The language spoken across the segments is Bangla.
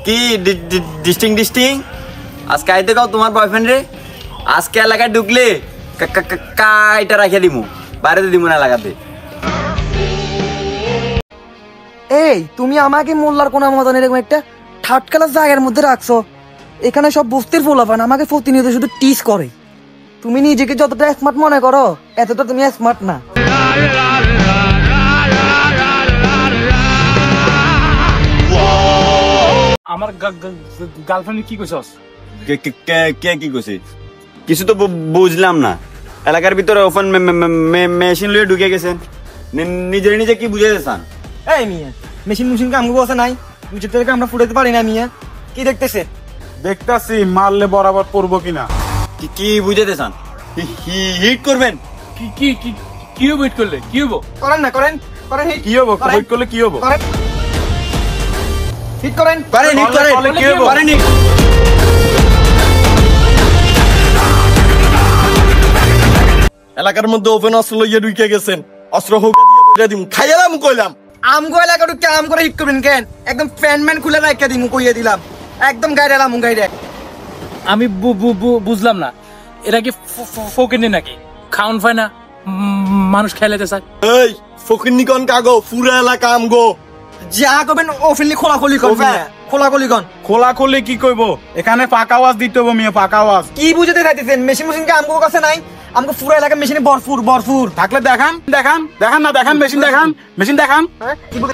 কি ডিস্টিং আজকে আইতে কাও তোমার বয়ফ্রেন্ড রে আজকে এলাকায় ঢুকলে কাইটা রাখিয়ে দিমু বাইরে দিমু না লাগাতে। এই তুমি আমাকে মোল্লার কোনা মতন এরকম একটা থার্ড ক্লাস জায়গার মধ্যে রাখছো। এখানে সব বস্তির পোলাপান আমাকে প্রতিনিয়ত শুধু টিস করে। তুমি নিজেকে যতটা স্মার্ট মনে করো এতটা তুমি স্মার্ট না। আমার গার্লফ্রেন্ড কি কইছস? কে কি কইছে? কিছু তো বুঝলাম না। এলাকার ভিতরে ওপেন মেশিন লয়ে ঢুকে গেছেন, নিজে কি বুঝাইতে চান? এই মিয়া মেশিন কাম করবো নাই, নিজের থেকে আমরা ফুটাতে পারি না। মিয়া কি দেখতেছে? দেখতাছি মারলে বরাবর পড়বো কিনা। কি বুঝাইতে চান? হিট করবেন? কি কি কি কি হবো? হিট করলে কি হবো? করেন না, করেন করেন কি হবো? হিট করলে কি হবো? হিট করেন, করেন হিট করেন, কি হবো? করেন হিট। এলাকার মধ্যে ওপেন অস্ত্র লইয়া ঢুকে গেছেন, অস্ত্র হোক দিয়ে দিম খাইলাম কইলাম। আমগো এলাকা ঢুকে আম করে হিট করবেন কেন? একদম প্যান্ট খুলে রাখিয়া দিমু, কইয়া দিলাম একদম গাইরে এলাম গাইরে। আমি বুঝলাম না, এরা কি ফকিনি নাকি? খাউন পায় না, মানুষ খেলাতে চায়। এই ফকিন্নি কোন কাগো পুরা এলাকা আমগো। যা করবেন ওপেনলি খোলাখুলি করবেন, খোলাখুলি কন। খোলাখুলি কি কইবো? এখানে পাকা আওয়াজ দিতে হবে মিয়া, পাকা আওয়াজ। কি বুঝাতে চাইতেছেন? মেশিন কি আমগো কাছে নাই? আমগো পুরো এলাকা মেশিনে ভরপুর। থাকলে দেখান দেখান দেখান না, দেখান মেশিন, দেখান মেশিন, দেখান। কি বলে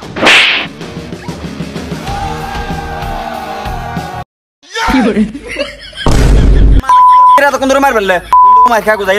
এরা তখন ধরে মার ফেললে মার খা কোথায়